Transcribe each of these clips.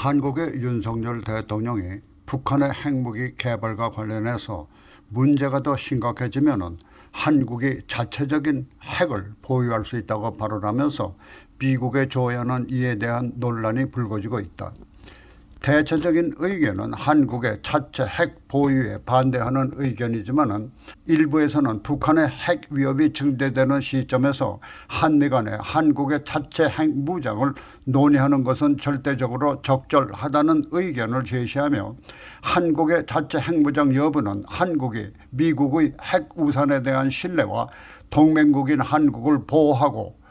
한국의 윤석열 대통령이 북한의 핵무기 개발과 관련해서 문제가 더 심각해지면은 한국이 자체적인 핵을 보유할 수 있다고 발언하면서 미국의 조언은 이에 대한 논란이 불거지고 있다. 대체적인 의견은 한국의 자체 핵 보유에 반대하는 의견이지만은 일부에서는 북한의 핵 위협이 증대되는 시점에서 한미 간에 한국의 자체 핵 무장을 논의하는 것은 절대적으로 적절하다는 의견을 제시하며 한국의 자체 핵 무장 여부는 한국이 미국의 핵 우산에 대한 신뢰와 동맹국인 한국을 보호하고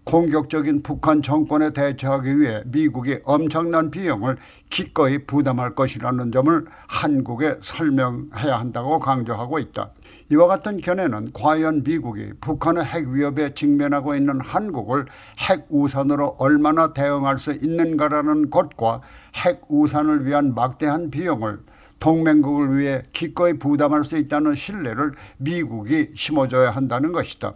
공격적인 북한 정권에 대처하기 위해 미국이 엄청난 비용을 기꺼이 부담할 것이라는 점을 한국에 설명해야 한다고 강조하고 있다. 이와 같은 견해는 과연 미국이 북한의 핵 위협에 직면하고 있는 한국을 핵 우산으로 얼마나 대응할 수 있는가라는 것과 핵 우산을 위한 막대한 비용을 동맹국을 위해 기꺼이 부담할 수 있다는 신뢰를 미국이 심어줘야 한다는 것이다.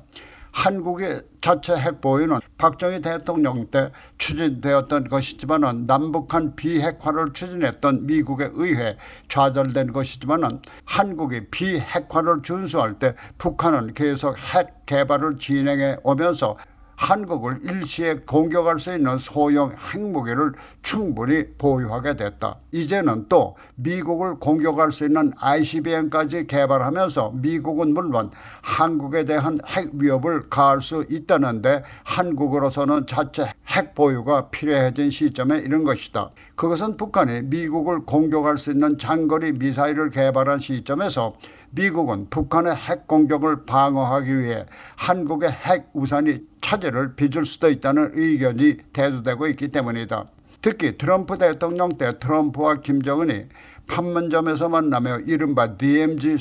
한국의 자체 핵 보유는 박정희 대통령 때 추진되었던 것이지만 남북한 비핵화를 추진했던 미국에 의해 좌절된 것이지만 한국이 비핵화를 준수할 때 북한은 계속 핵 개발을 진행해 오면서 한국을 일시에 공격할 수 있는 소형 핵무기를 충분히 보유하게 됐다. 이제는 또 미국을 공격할 수 있는 ICBM까지 개발하면서 미국은 물론 한국에 대한 핵 위협을 가할 수 있다는데 한국으로서는 자체 핵 보유가 필요해진 시점에 이른 것이다. 그것은 북한이 미국을 공격할 수 있는 장거리 미사일을 개발한 시점에서 미국은 북한의 핵 공격을 방어하기 위해 한국의 핵 우산이 차질을 빚을 수도 있다는 의견이 대두되고 있기 때문이다. 특히 트럼프 대통령 때 트럼프와 김정은이 판문점에서 만나며 이른바 DMZ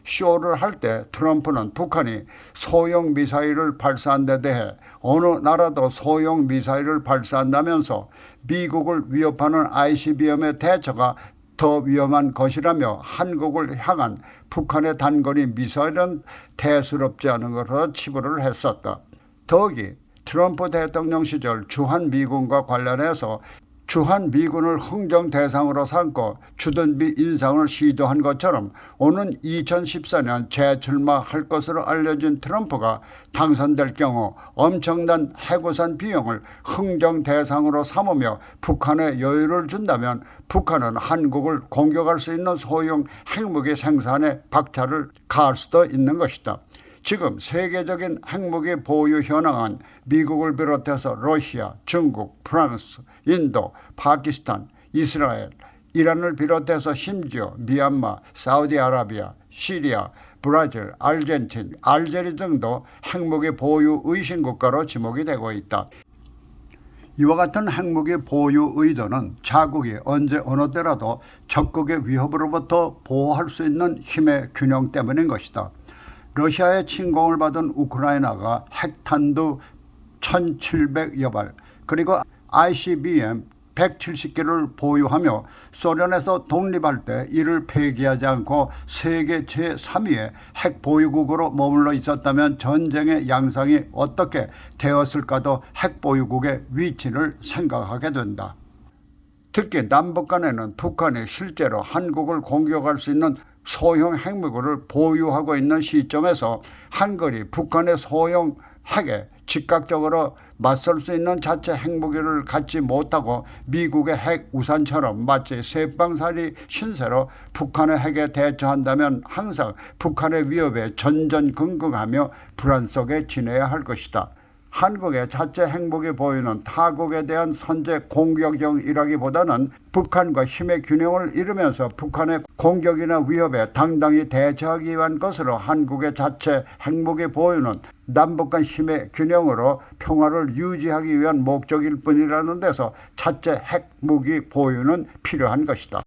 쇼를 할 때 트럼프는 북한이 소형 미사일을 발사한 데 대해 어느 나라도 소형 미사일을 발사한다면서 미국을 위협하는 ICBM의 대처가 더 위험한 것이라며 한국을 향한 북한의 단거리 미사일은 대수롭지 않은 것으로 치부를 했었다. 더욱이 트럼프 대통령 시절 주한미군과 관련해서 주한미군을 흥정 대상으로 삼고 주둔비 인상을 시도한 것처럼 오는 2014년 재출마할 것으로 알려진 트럼프가 당선될 경우 엄청난 핵우산 비용을 흥정 대상으로 삼으며 북한에 여유를 준다면 북한은 한국을 공격할 수 있는 소형 핵무기 생산에 박차를 가할 수도 있는 것이다. 지금 세계적인 핵무기 보유 현황은 미국을 비롯해서 러시아, 중국, 프랑스, 인도, 파키스탄, 이스라엘, 이란을 비롯해서 심지어 미얀마, 사우디아라비아, 시리아, 브라질, 아르헨티나, 알제리 등도 핵무기 보유 의심 국가로 지목이 되고 있다. 이와 같은 핵무기 보유 의도는 자국이 언제 어느 때라도 적극의 위협으로부터 보호할 수 있는 힘의 균형 때문인 것이다. 러시아의 침공을 받은 우크라이나가 핵탄두 1700여 발 그리고 ICBM 170개를 보유하며 소련에서 독립할 때 이를 폐기하지 않고 세계 제3위의 핵 보유국으로 머물러 있었다면 전쟁의 양상이 어떻게 되었을까도 핵 보유국의 위치를 생각하게 된다. 특히 남북 간에는 북한이 실제로 한국을 공격할 수 있는 소형 핵무기를 보유하고 있는 시점에서 한국이 북한의 소형 핵에 즉각적으로 맞설 수 있는 자체 핵무기를 갖지 못하고 미국의 핵 우산처럼 마치 쇠빵살이 신세로 북한의 핵에 대처한다면 항상 북한의 위협에 전전긍긍하며 불안 속에 지내야 할 것이다. 한국의 자체 핵무기 보유는 타국에 대한 선제 공격형이라기보다는 북한과 힘의 균형을 이루면서 북한의 공격이나 위협에 당당히 대처하기 위한 것으로 한국의 자체 핵무기 보유는 남북 간 힘의 균형으로 평화를 유지하기 위한 목적일 뿐이라는 데서 자체 핵무기 보유는 필요한 것이다.